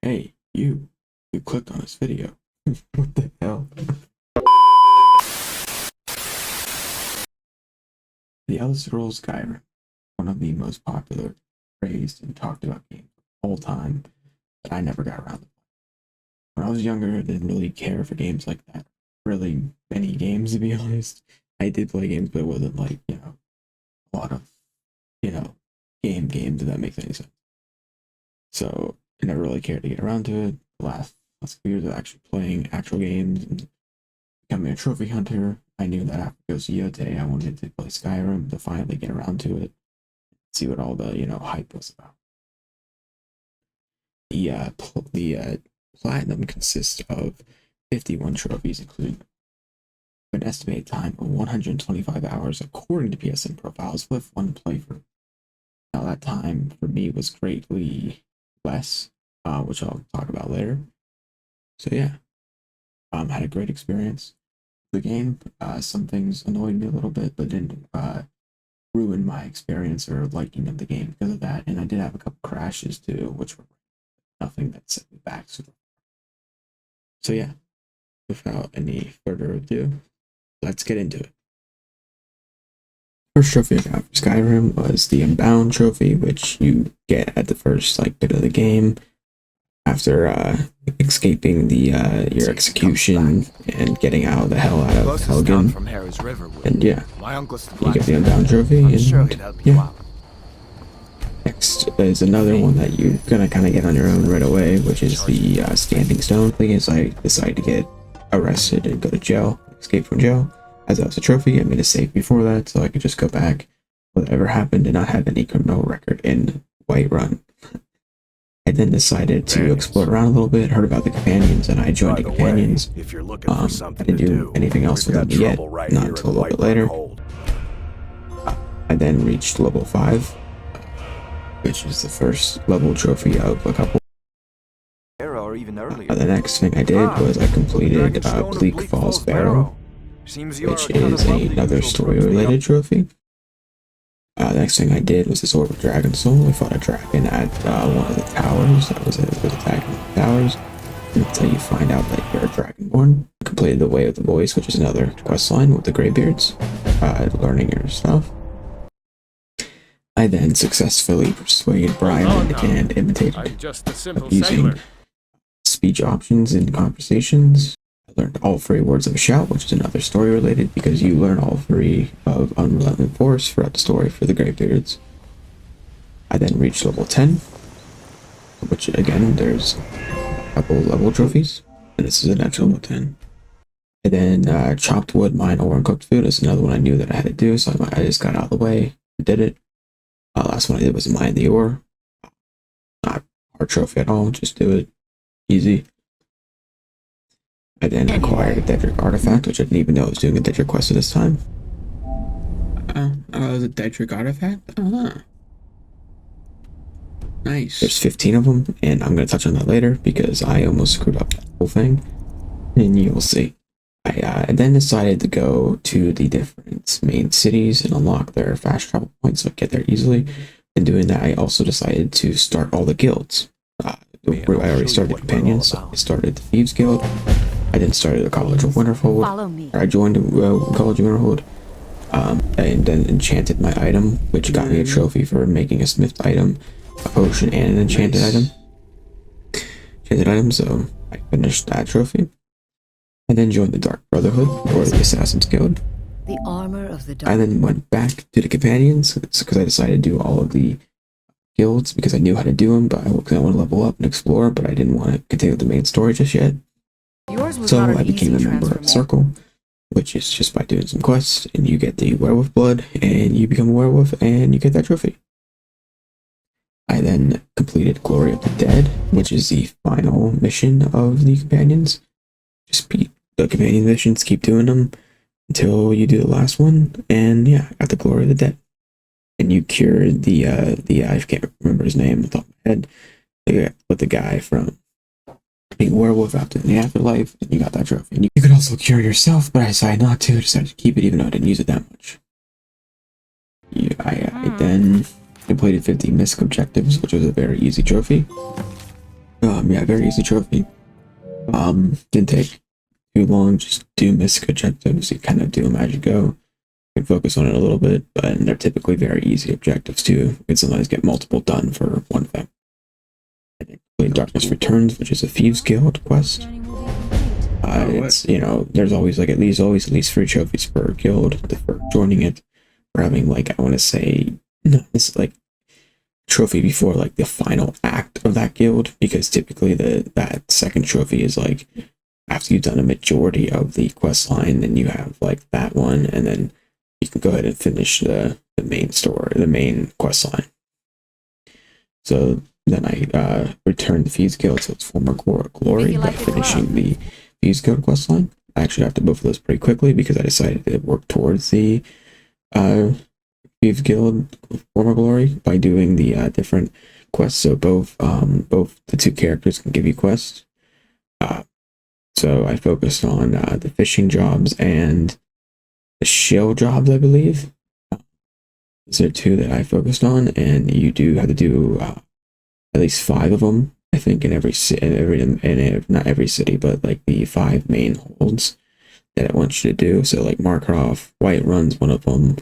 Hey, you clicked on this video. What the hell? The Elder Scrolls Skyrim, one of the most popular, praised, and talked about games of all time, but I never got around to. When I was younger, I didn't really care for games like that. Really many games, to be honest. I did play games, but it wasn't like, a lot of, you know, games, if that makes any sense. So I never really cared to get around to it. The last few years of actually playing actual games and becoming a trophy hunter, I knew that after Ghost of Yotei, I wanted to play Skyrim to finally get around to it, see what all the hype was about. The platinum consists of 51 trophies, including an estimated time of 125 hours according to PSN profiles with one playthrough. Now that time for me was greatly less, which I'll talk about later. So yeah, had a great experience. The game, some things annoyed me a little bit, but didn't ruin my experience or liking of the game because of that. And I did have a couple crashes too, which were nothing that set me back. So yeah, without any further ado, let's get into it. First trophy I got for Skyrim was the Unbound trophy, which you get at the first bit of the game after escaping your execution and getting out of the hell out of Helgen. And yeah, you get the Unbound trophy, and yeah. Next is another one that you're gonna kind of get on your own right away, which is the Standing Stone. Thing is, I decided to get arrested and go to jail, escape from jail. As that was a trophy, I made a save before that, so I could just go back, whatever happened, and not have any criminal record in Whiterun. I then decided to explore around a little bit, heard about the companions, and I joined the companions. I didn't do anything else with them yet, not until a little bit later. I then reached level 5, which is the first level trophy of a couple. The next thing I did was I completed Bleak Falls Barrow, which is another story-related trophy. The next thing I did was the Sword of Dragon Soul. I fought a dragon at one of the towers that was attacking the towers until you find out that you're a dragonborn. Completed the Way of the Voice, which is another quest line with the Greybeards, learning your stuff. I then successfully persuaded Brian and imitated using speech options in conversations. I learned all 3 words of a shout, which is another story related because you learn all 3 of Unrelenting Force throughout the story for the Greybeards. I then reached level 10, which again, there's a couple level trophies, and this is an actual level 10. I then chopped wood, mine ore, and cooked food is another one I knew that I had to do, so I just got out of the way and did it. Last one I did was mine the ore. Not hard trophy at all, just do it. Easy. I then acquired a Daedric artifact, which I didn't even know I was doing a Daedric quest at this time. It was a Daedric artifact? Nice. There's 15 of them, and I'm going to touch on that later because I almost screwed up that whole thing, and you'll see. I then decided to go to the different main cities and unlock their fast travel points so I get there easily. In doing that, I also decided to start all the guilds. I already started the companions, so I started the Thieves Guild. I then started the College of Winterhold. I joined the College of Winterhold, and then enchanted my item, which got me a trophy for making a smith item, a potion, and an enchanted item. So I finished that trophy. I then joined the Dark Brotherhood, or the Assassin's Guild. The armor of the dark. I then went back to the companions because I decided to do all of the guilds because I knew how to do them, but I want to level up and explore, but I didn't want to continue the main story just yet. So I became a member of Circle, which is just by doing some quests, and you get the werewolf blood, and you become a werewolf, and you get that trophy. I then completed Glory of the Dead, which is the final mission of the companions. Just beat the companion missions, keep doing them until you do the last one, and yeah, I got the Glory of the Dead. And you cured the I can't remember his name off the top of my head, with the guy from being a werewolf after the afterlife, and you got that trophy. And you could also cure yourself, but I decided not to. I decided to keep it even though I didn't use it that much. I then completed 50 Mystical Objectives, which was a very easy trophy. Yeah, very easy trophy. Didn't take too long, just do mystic objectives. You kind of do them as you go. You can focus on it a little bit, but they're typically very easy objectives too. You can sometimes get multiple done for one thing. I think Darkness Returns, which is a Thieves Guild quest. It's, you know, there's always like at least 3 trophies per guild for joining it, for having like, I want to say, no, this is like trophy before like the final act of that guild, because typically that second trophy is like after you've done a majority of the quest line, then you have like that one, and then you can go ahead and finish the main quest line. So then I returned the Thieves Guild to its former glory by finishing the Thieves Guild quest line. I actually got to both of those pretty quickly because I decided to work towards the Thieves Guild former glory by doing the different quests. So both the 2 characters can give you quests. So I focused on the fishing jobs and the shell jobs, I believe. Those are 2 that I focused on, and you do have to do at least 5 of them, I think, in not every city, but like the 5 main holds that it wants you to do. So like Markov, White Run's one of them,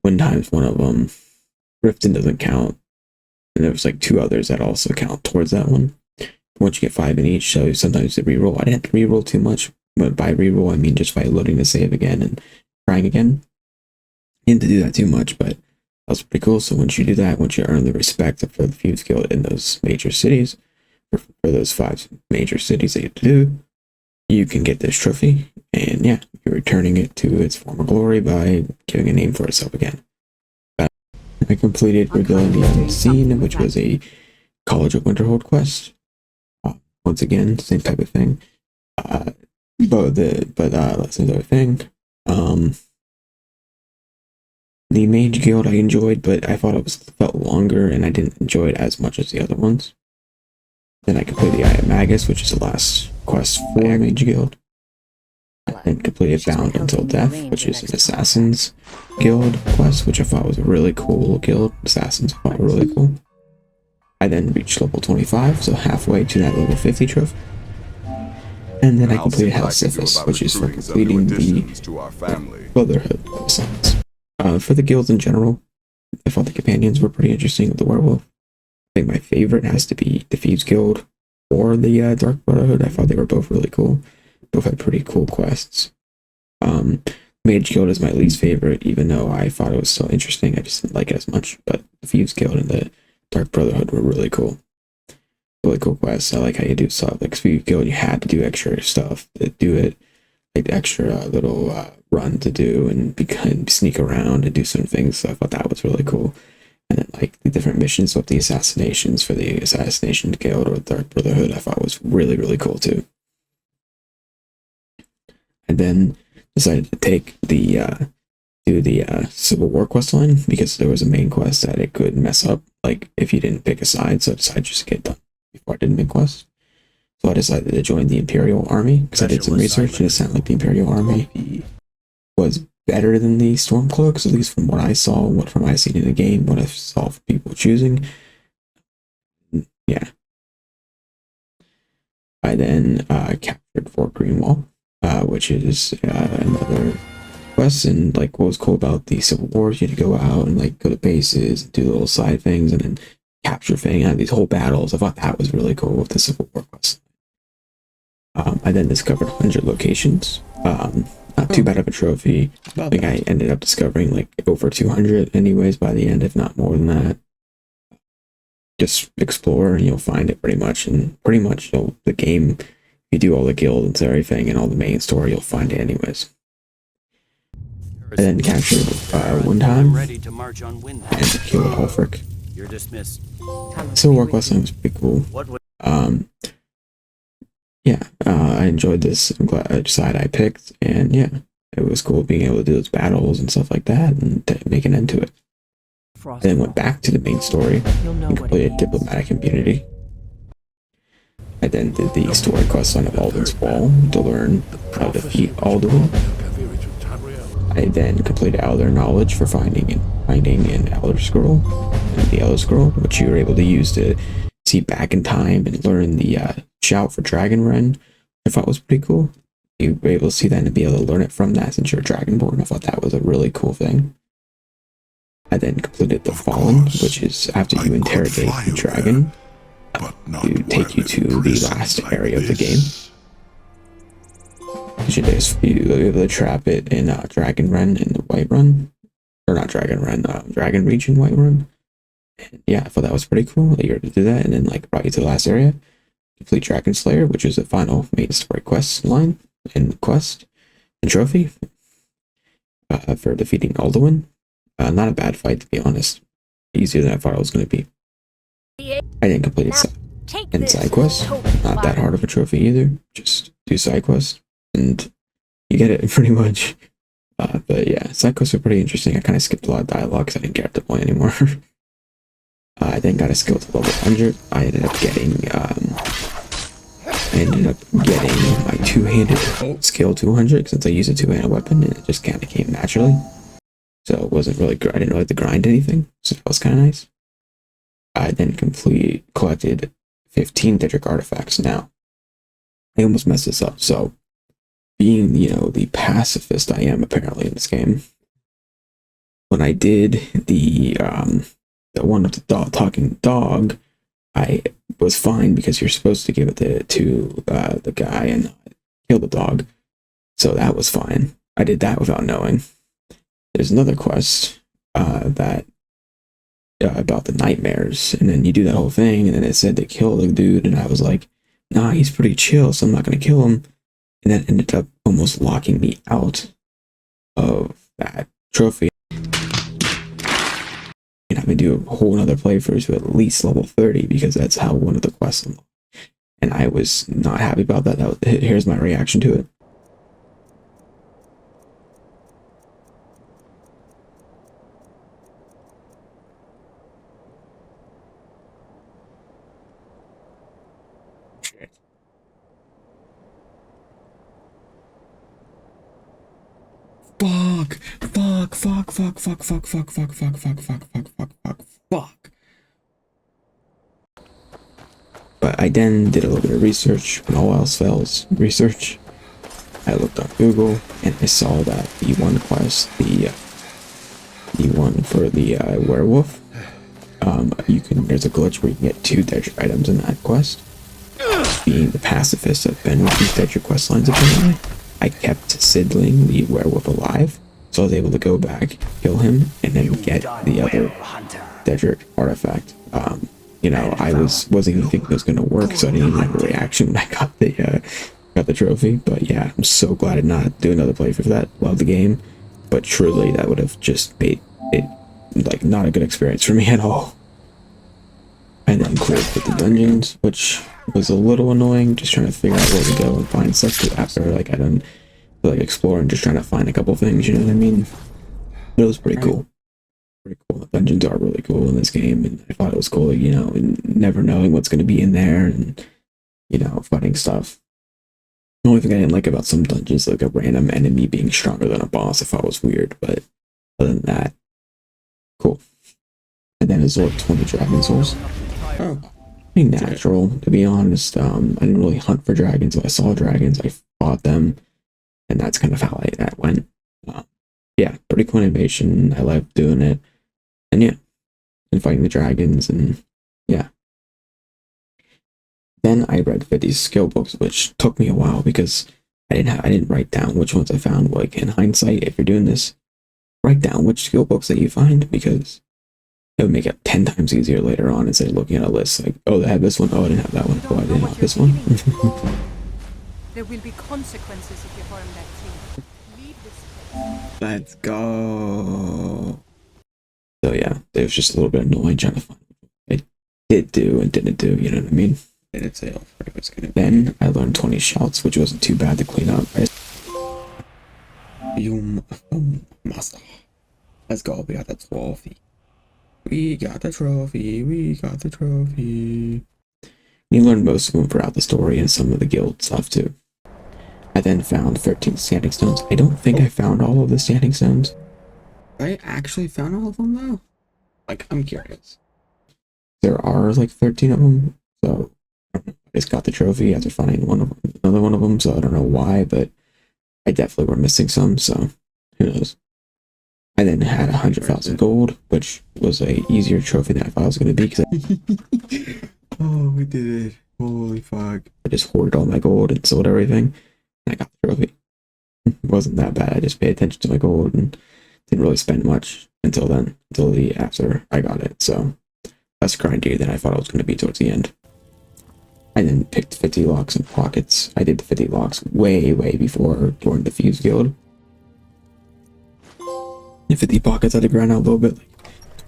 Windheim's one of them, Riften doesn't count, and there's like 2 others that also count towards that one. Once you get 5 in each, so sometimes to reroll. I didn't have to reroll too much, but by reroll I mean just by loading the save again and trying again. You didn't do that too much, but that was pretty cool. So once you do that, once you earn the respect for the Thieves Guild in those major cities, for those 5 major cities that you have to do, you can get this trophy, and yeah, you're returning it to its former glory by giving a name for itself again. I completed Revealing the Unseen, which was a College of Winterhold quest. Once again, same type of thing. That's another thing. The Mage Guild I enjoyed, but I thought it felt longer, and I didn't enjoy it as much as the other ones. Then I completed the Eye of Magus, which is the last quest for Mage Guild. I then completed Bound Until Death, which is an Assassin's Guild quest, which I thought was a really cool guild. Assassins I thought were really cool. I then reached level 25, so halfway to that level 50 trophy. And then I completed Halcyon, which is for completing the Brotherhood of Assassins. For the guilds in general, I thought the companions were pretty interesting with the werewolf. I think my favorite has to be the Thieves Guild or the Dark Brotherhood. I thought they were both really cool. Both had pretty cool quests. Mage Guild is my least favorite, even though I thought it was still interesting. I just didn't like it as much. But the Thieves Guild and the Dark Brotherhood were really cool. Really cool quests. I like how you do stuff. Like Thieves Guild, you had to do extra stuff to do it. Like extra little run to do and sneak around and do certain things. So I thought that was really cool. And then like the different missions with the assassinations for the Assassination Guild or Dark Brotherhood, I thought was really, really cool too. And then decided to take the do the Civil War quest line, because there was a main quest that it could mess up, like if you didn't pick a side, so I decided just to get done before I did the main quest. So I decided to join the Imperial Army, because I did some research and it sounded like the Imperial Army was better than the Stormcloaks, at least from what I saw, from what I seen in the game, what I saw for people choosing. Yeah. I then captured Fort Greenwall, which is another quest, and like what was cool about the Civil Wars, you had to go out and like go to bases, do little side things, and then capture things, and have these whole battles. I thought that was really cool with the Civil War quest. I then discovered 100 locations. Not too bad of a trophy. I think I ended up discovering like over 200 anyways by the end, if not more than that. Just explore and you'll find it pretty much. And pretty much the game, if you do all the guilds and everything and all the main story, you'll find it anyways. I then captured Windheim and killed Ulfric. You're dismissed. Civil War quest line was pretty cool. Yeah, I enjoyed this. I'm glad I decided I picked, and yeah, it was cool being able to do those battles and stuff like that and make an end to it. I then went back to the main story and completed Diplomatic Immunity. I then did the story quest line of Alduin's Wall to learn how to defeat Alduin. I then completed Elder Knowledge for finding an Elder Scroll, and the Elder Scroll, which you were able to use to see back in time and learn the shout for Dragon Ren. I thought was pretty cool. You were able to see that and be able to learn it from that since you're Dragonborn. I thought that was a really cool thing. I then completed the Fallen, which is after you interrogate the dragon to take you to the last area of the game. You able to trap it in Dragon Ren in the White Run, or not Dragon Ren, Dragon Region White Run. And yeah, I thought that was pretty cool that you were able to do that, and then like brought you to the last area, complete Dragon Slayer, which is the final main story quest line and quest and trophy for defeating Alduin. Not a bad fight, to be honest. Easier than I thought it was going to be. I didn't complete it side quests. Not that hard of a trophy either. Just do side quests and you get it pretty much. But yeah, side quests are pretty interesting. I kind of skipped a lot of dialogue because I didn't care at the point anymore. I then got a skill to level 100. I ended up getting my two-handed skill to 100 since I used a two-handed weapon and it just kind of came naturally. So it wasn't really, I didn't really have to grind anything, so that was kind of nice. I then collected 15 Daedric artifacts. Now, I almost messed this up, so being, the pacifist I am apparently in this game, when I did the one with the talking dog, I was fine because you're supposed to give it to the guy and kill the dog, so that was fine. I did that without knowing. There's another quest that about the nightmares, and then you do that whole thing, and then it said to kill the dude, and I was like, nah, he's pretty chill, so I'm not gonna kill him, and that ended up almost locking me out of that trophy. And I'm gonna do a whole other playthrough to at least level 30 because that's how one of the quests unlocked. And I was not happy about that. Here's my reaction to it. Fuck. But I then did a little bit of research. When all else fails, research. I looked on Google and I saw that the one quest, the one for the werewolf, there's a glitch where you can get 2 Daedric items in that quest. Being the pacifist I've been with these Daedric quest lines apparently, I kept Sidling, the werewolf, alive, so I was able to go back, kill him, and then get the other Daedric artifact. I wasn't even thinking it was gonna work, so I didn't even have a reaction when I got the trophy. But yeah, I'm so glad I did not do another playthrough for that. Love the game, but truly that would have just made it like not a good experience for me at all. I then cleared with the dungeons, which was a little annoying, just trying to figure out where to go and find stuff after I done exploring, just trying to find a couple things, you know what I mean? But it was pretty cool. Pretty cool. The dungeons are really cool in this game, and I thought it was cool, and never knowing what's going to be in there, and fighting stuff. The only thing I didn't like about some dungeons, like a random enemy being stronger than a boss, I thought was weird, but other than that, cool. And then absorb 20 dragon souls. Oh, pretty natural, to be honest. I didn't really hunt for dragons. If I saw dragons, I fought them, and that's kind of how that went. Yeah, pretty cool animation. I liked doing it, and yeah, and fighting the dragons, and yeah. Then I read 50 skill books, which took me a while because I didn't write down which ones I found. Like in hindsight, if you're doing this, write down which skill books that you find because it would make it 10 times easier later on instead of looking at a list like, oh, they have this one, oh, I didn't have that one, oh, I didn't have this one. There will be consequences if you harm that team. Leave this place. Let's go. So yeah, it was just a little bit annoying trying to find what I did do and didn't do, you know what I mean? Then I learned 20 shouts, which wasn't too bad to clean up. Master. Let's go, we got the trophy. We got the trophy. You learn most of them throughout the story and some of the guild stuff too. I then found 13 standing stones. I don't think I found all of the standing stones. I actually found all of them though? Like, I'm curious. There are like 13 of them, so I just got the trophy after finding another one of them, so I don't know why, but I definitely were missing some, so who knows. I then had 100,000 gold, which was a easier trophy than I thought it was going to be. Oh, we did it. Holy fuck. I just hoarded all my gold and sold everything, and I got the trophy. It wasn't that bad. I just paid attention to my gold and didn't really spend much until then, after I got it. So less grindy than I thought it was going to be towards the end. I then picked 50 locks and pockets. I did the 50 locks way before joining the Thieves Guild. And 50 pockets, I had to grind out a little bit, like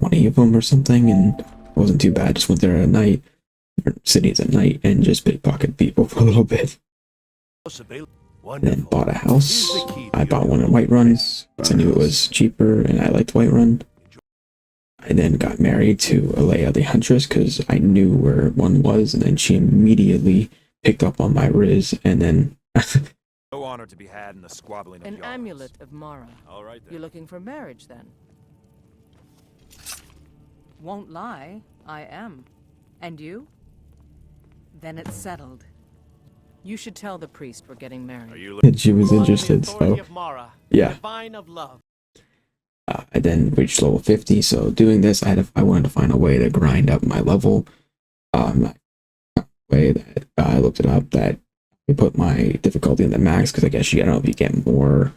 20 of them or something, and it wasn't too bad. Just went there at night, different cities at night, and just pickpocket people for a little bit. Then bought a house. I bought one in Whiterun because I knew it was cheaper and I liked Whiterun. I then got married to Alea the Huntress because I knew where one was, and then she immediately picked up on my riz, and then No honor to be had in the squabbling of An yards. amulet of Mara. All right then. You're looking for marriage, then? Won't lie, I am. And you? Then it's settled. You should tell the priest we're getting married. Are you she was interested, so yeah. I then reached level 50, so doing this, I wanted to find a way to grind up my level. Way that I looked it up that we put my difficulty in the max, because I guess I don't know if you get more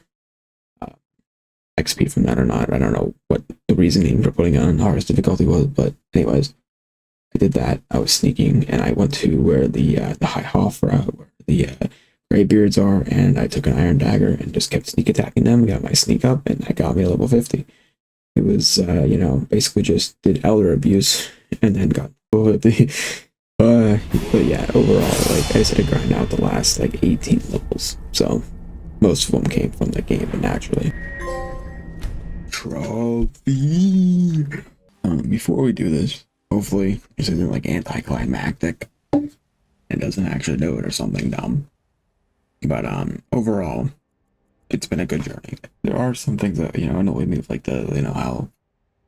XP from that or not. I don't know what the reasoning for putting it on hardest difficulty was, but anyways, I did that. I was sneaking, and I went to where the High Hoff, where the Greybeards are, and I took an iron dagger and just kept sneak attacking them, got my sneak up, and that got me to level 50. It was, you know, basically just did elder abuse, and then got level 50. But yeah, overall, like, I just had to grind out the last, like, 18 levels, so most of them came from the game, naturally. Trophy! Before we do this, hopefully this isn't, like, anticlimactic, and doesn't actually do it or something dumb. But overall, it's been a good journey. There are some things that, you know, annoy me with, like, the, you know, how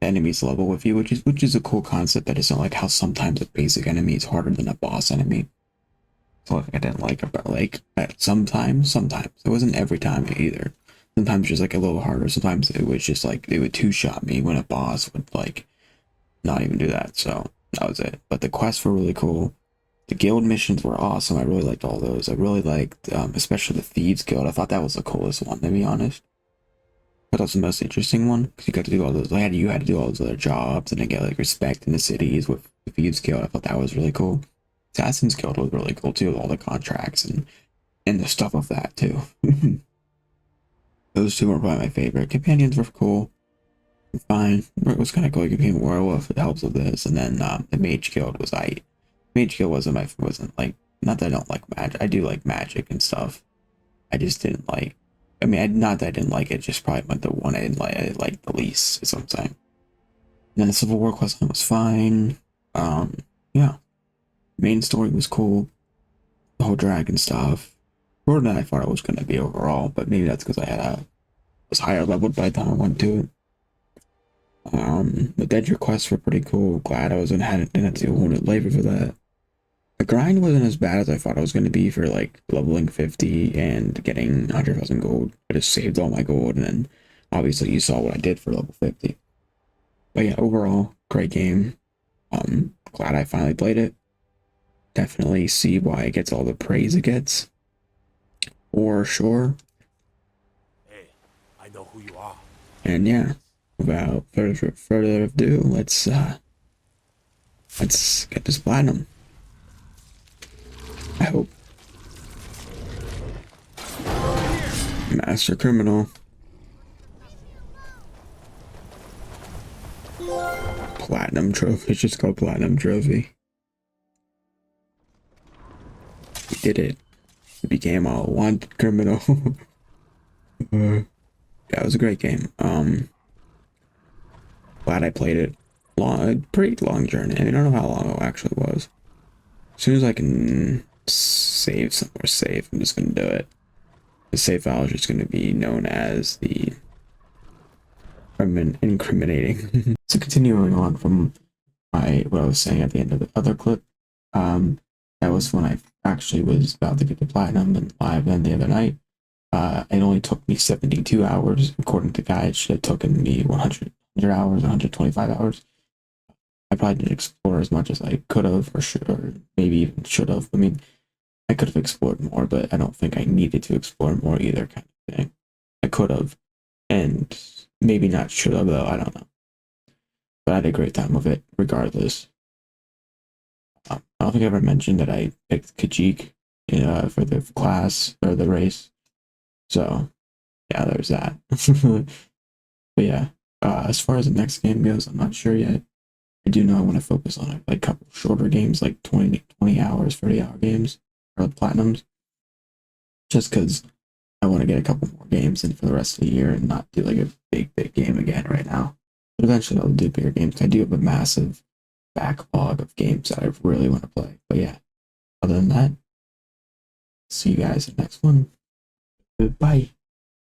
enemies level with you, which is a cool concept, but it's not like how sometimes a basic enemy is harder than a boss enemy. So I didn't like about, like, sometimes. It wasn't every time either. Sometimes just like a little harder. Sometimes it was just like they would two-shot me when a boss would, like, not even do that. So that was it. But the quests were really cool. The guild missions were awesome. I really liked all those. I really liked, especially the Thieves Guild. I thought that was the coolest one, to be honest. But that was the most interesting one, because you got to do all those. You had to do all those other jobs, and then get, like, respect in the cities with the Thieves Guild. I thought that was really cool. Assassin's Guild was really cool too, with all the contracts and the stuff of that too. Those two were probably my favorite. Companions were cool. Fine. It was kind of cool. You became a werewolf. It helps with this. And then the Mage Guild was Mage Guild wasn't like, not that I don't like magic. I do like magic and stuff. I just didn't like. I mean, not that I didn't like it. Just probably the one I liked the least. Is what I'm saying. And then the Civil War quest line was fine. Yeah. Main story was cool. The whole dragon stuff. More than I thought it was going to be overall, but maybe that's because I was higher leveled by the time I went to it. The Daedric quests were pretty cool. Glad I didn't have to do wounded labor for that. The grind wasn't as bad as I thought it was going to be for, like, leveling 50 and getting 100,000 gold. I just saved all my gold, and then obviously you saw what I did for level 50. But yeah, overall, great game. Glad I finally played it. Definitely see why it gets all the praise it gets. For sure. Hey, I know who you are. And yeah, without further ado, let's get this platinum. I hope. Master Criminal. Platinum Trophy. It's just called Platinum Trophy. We did it. We became a wanted criminal. That was a great game. Glad I played it. Pretty long journey. I mean, I don't know how long it actually was. As soon as I can save somewhere safe, I'm just gonna do it. The save file is just gonna be known as the incriminating. So continuing on from what I was saying at the end of the other clip. That was when I actually was about to get the platinum and live then the other night. It only took me 72 hours. According to guide, it should have taken me 100 hours, 125 hours. I probably didn't explore as much as I could have or should, or maybe even should have. I mean, I could have explored more, but I don't think I needed to explore more either, kind of thing. I could have, and maybe not should have, though. I don't know. But I had a great time with it, regardless. I don't think I ever mentioned that I picked Khajiit for the class or the race. So, yeah, there's that. But yeah, as far as the next game goes, I'm not sure yet. I do know I want to focus on like a couple shorter games, like 20 hours, 30-hour games, or platinums. Just because I want to get a couple more games in for the rest of the year and not do like a big game again right now. But eventually I'll do bigger games. I do have a massive backlog of games that I really want to play. But yeah, other than that, see you guys in the next one. Goodbye.